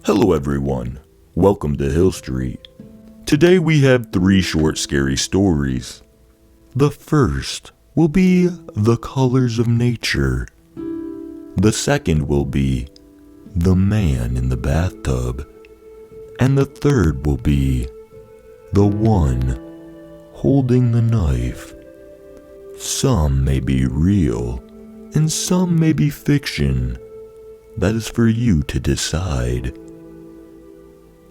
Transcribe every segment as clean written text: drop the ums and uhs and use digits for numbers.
Hello everyone, welcome to Hill Street. Today we have 3 short scary stories. The first will be The Colors of Nature. The second will be The Man in the Bathtub. And the third will be The One Holding the Knife. Some may be real, and some may be fiction. That is for you to decide.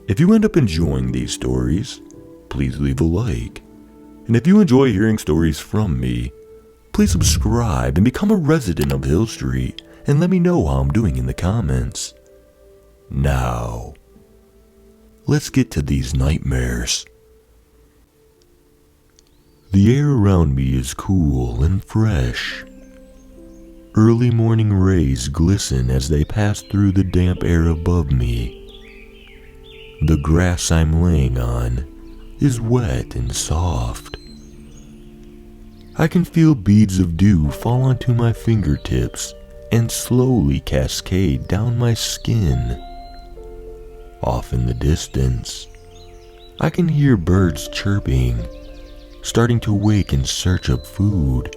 If you end up enjoying these stories, please leave a like. And if you enjoy hearing stories from me, please subscribe and become a resident of Hill Street and let me know how I'm doing in the comments. Now, let's get to these nightmares. The air around me is cool and fresh. Early morning rays glisten as they pass through the damp air above me. The grass I'm laying on is wet and soft. I can feel beads of dew fall onto my fingertips and slowly cascade down my skin. Off in the distance, I can hear birds chirping, starting to wake in search of food.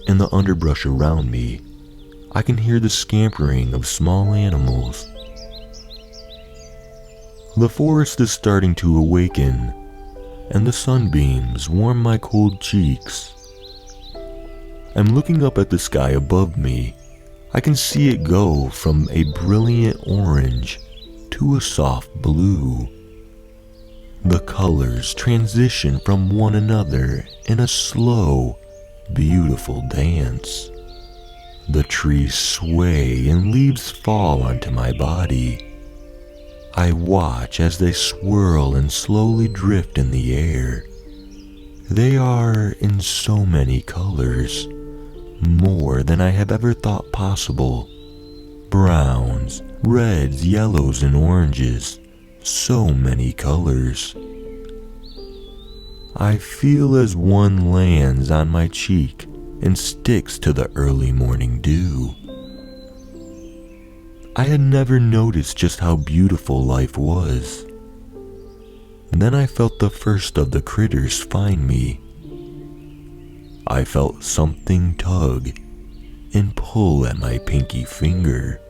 In the underbrush around me, I can hear the scampering of small animals. The forest is starting to awaken, and the sunbeams warm my cold cheeks. I'm looking up at the sky above me. I can see it go from a brilliant orange to a soft blue. The colors transition from one another in a slow, beautiful dance. The trees sway and leaves fall onto my body. I watch as they swirl and slowly drift in the air. They are in so many colors, more than I have ever thought possible. Browns, reds, yellows, and oranges, so many colors. I feel as one lands on my cheek and sticks to the early morning dew. I had never noticed just how beautiful life was. Then I felt the first of the critters find me. I felt something tug and pull at my pinky finger.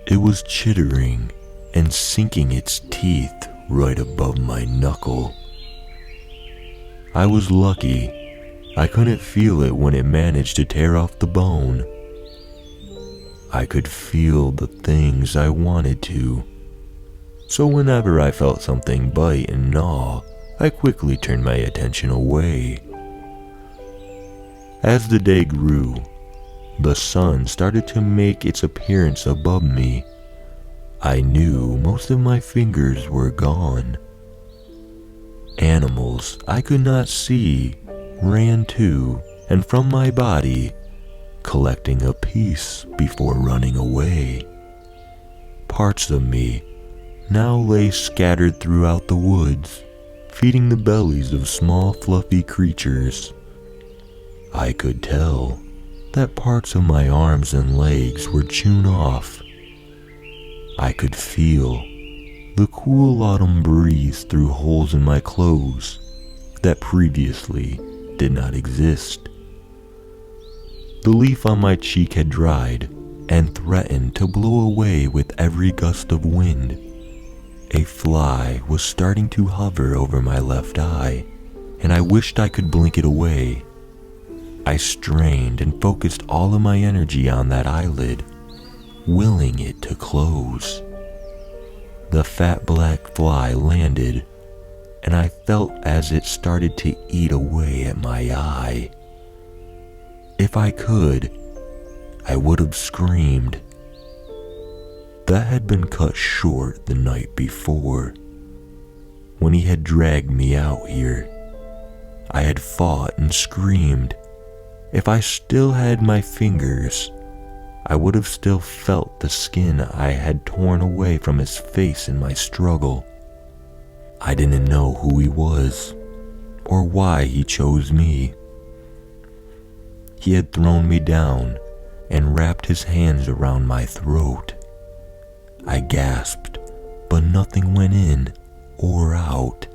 It was chittering and sinking its teeth right above my knuckle. I was lucky. I couldn't feel it when it managed to tear off the bone. I could feel the things I wanted to. So whenever I felt something bite and gnaw, I quickly turned my attention away. As the day grew, the sun started to make its appearance above me. I knew most of my fingers were gone. Animals I could not see ran to and from my body, collecting a piece before running away. Parts of me now lay scattered throughout the woods, feeding the bellies of small fluffy creatures. I could tell that parts of my arms and legs were chewed off. I could feel the cool autumn breeze through holes in my clothes that previously did not exist. The leaf on my cheek had dried and threatened to blow away with every gust of wind. A fly was starting to hover over my left eye, and I wished I could blink it away. I strained and focused all of my energy on that eyelid, willing it to close. The fat black fly landed, and I felt as it started to eat away at my eye. If I could, I would have screamed. That had been cut short the night before. When he had dragged me out here, I had fought and screamed. If I still had my fingers, I would have still felt the skin I had torn away from his face in my struggle. I didn't know who he was, or why he chose me. He had thrown me down and wrapped his hands around my throat. I gasped, but nothing went in or out.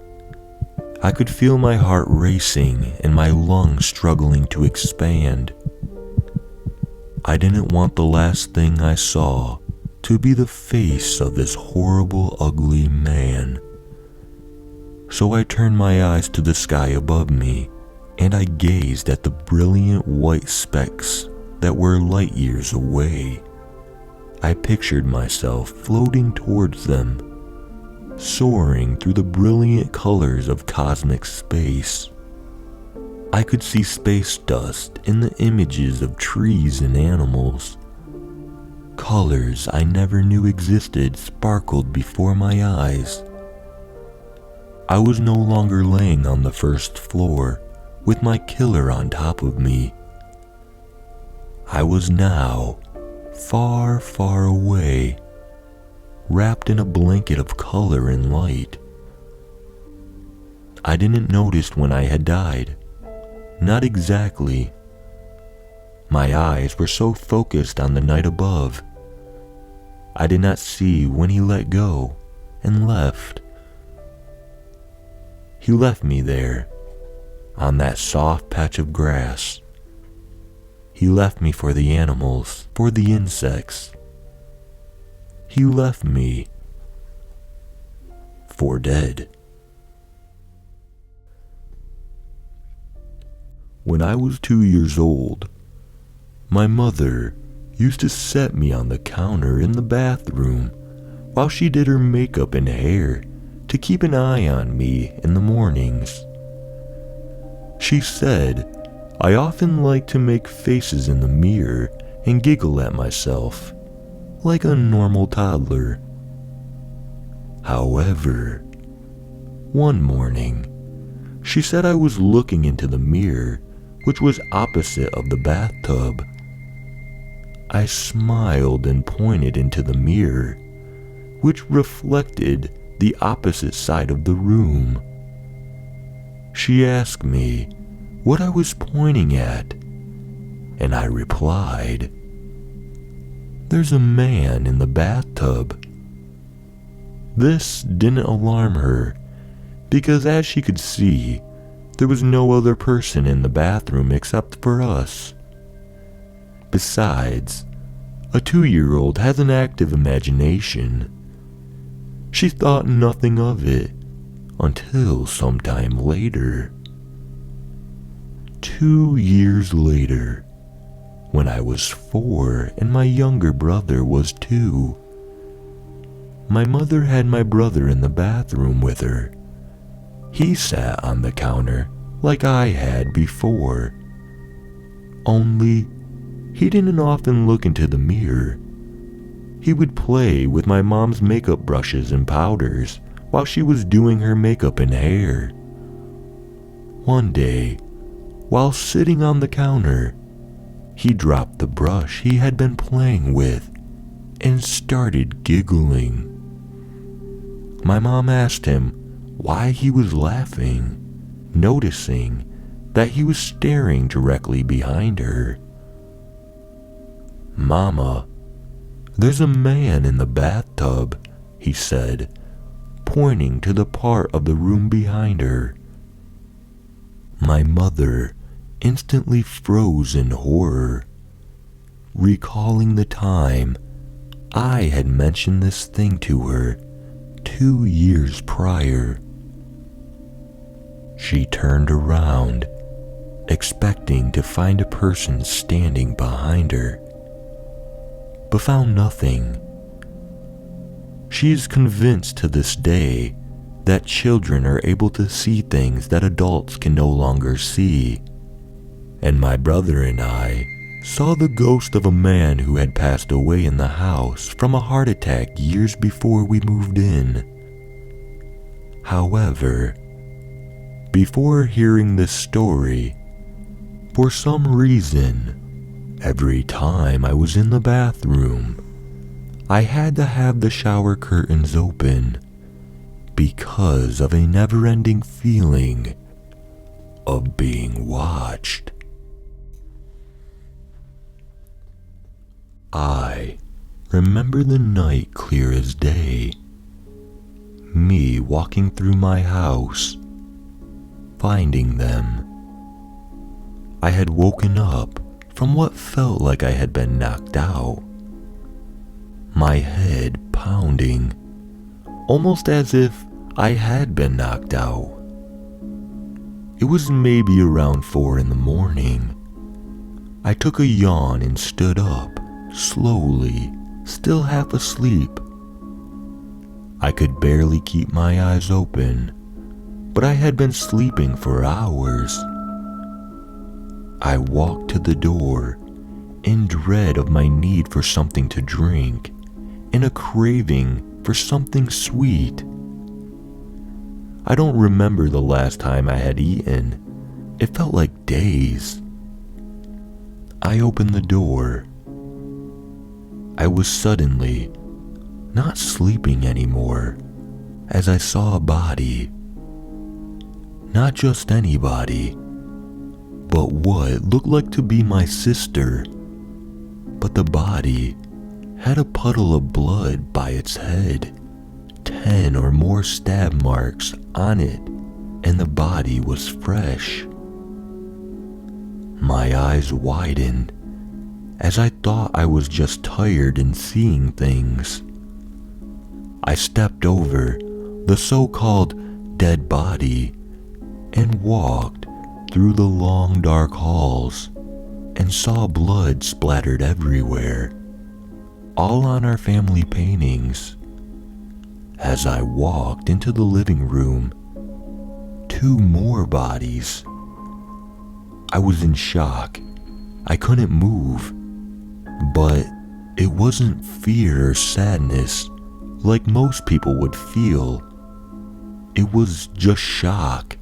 I could feel my heart racing and my lungs struggling to expand. I didn't want the last thing I saw to be the face of this horrible, ugly man. So I turned my eyes to the sky above me, and I gazed at the brilliant white specks that were light years away. I pictured myself floating towards them, soaring through the brilliant colors of cosmic space. I could see space dust in the images of trees and animals. Colors I never knew existed sparkled before my eyes. I was no longer laying on the first floor with my killer on top of me. I was now far, far away, wrapped in a blanket of color and light. I didn't notice when I had died. Not exactly. My eyes were so focused on the night above. I did not see when he let go and left. He left me there, on that soft patch of grass. He left me for the animals, for the insects. He left me for dead. When I was 2 years old, my mother used to set me on the counter in the bathroom while she did her makeup and hair to keep an eye on me in the mornings. She said I often liked to make faces in the mirror and giggle at myself, like a normal toddler. However, one morning, she said I was looking into the mirror, which was opposite of the bathtub. I smiled and pointed into the mirror, which reflected the opposite side of the room. She asked me what I was pointing at, and I replied, "There's a man in the bathtub." This didn't alarm her, because as she could see, there was no other person in the bathroom except for us. Besides, a 2-year-old has an active imagination. She thought nothing of it until sometime later. 2 years later, when I was 4 and my younger brother was 2, my mother had my brother in the bathroom with her. He sat on the counter like I had before. Only, he didn't often look into the mirror. He would play with my mom's makeup brushes and powders while she was doing her makeup and hair. One day, while sitting on the counter, he dropped the brush he had been playing with and started giggling. My mom asked him why he was laughing, noticing that he was staring directly behind her. "Mama, there's a man in the bathtub," he said, pointing to the part of the room behind her. My mother instantly froze in horror, recalling the time I had mentioned this thing to her 2 years prior. She turned around, expecting to find a person standing behind her, but found nothing. She is convinced to this day that children are able to see things that adults can no longer see, and my brother and I saw the ghost of a man who had passed away in the house from a heart attack years before we moved in. However, before hearing this story, for some reason, every time I was in the bathroom, I had to have the shower curtains open because of a never-ending feeling of being watched. I remember the night clear as day. Me walking through my house, finding them. I had woken up from what felt like I had been knocked out. My head pounding, almost as if I had been knocked out. It was maybe around 4 in the morning. I took a yawn and stood up, slowly, still half asleep. I could barely keep my eyes open, but I had been sleeping for hours. I walked to the door in dread of my need for something to drink and a craving for something sweet. I don't remember the last time I had eaten. It felt like days. I opened the door. I was suddenly not sleeping anymore as I saw a body. Not just anybody, but what looked like to be my sister. But the body had a puddle of blood by its head, 10 or more stab marks on it, and the body was fresh. My eyes widened as I thought I was just tired and seeing things. I stepped over the so-called dead body and walked through the long dark halls and saw blood splattered everywhere, all on our family paintings. As I walked into the living room, 2 more bodies. I was in shock. I couldn't move, but it wasn't fear or sadness like most people would feel. It was just shock.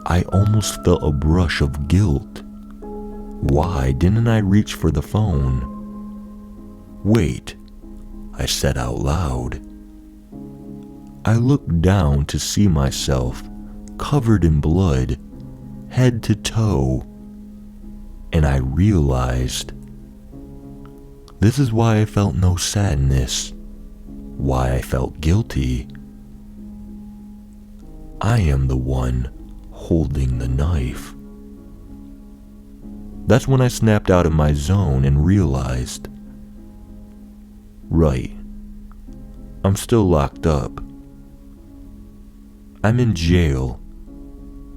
I almost felt a brush of guilt. Why didn't I reach for the phone? Wait, I said out loud. I looked down to see myself covered in blood, head to toe, and I realized this is why I felt no sadness, why I felt guilty. I am the one holding the knife. That's when I snapped out of my zone and realized, right, I'm still locked up. I'm in jail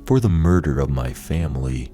for the murder of my family.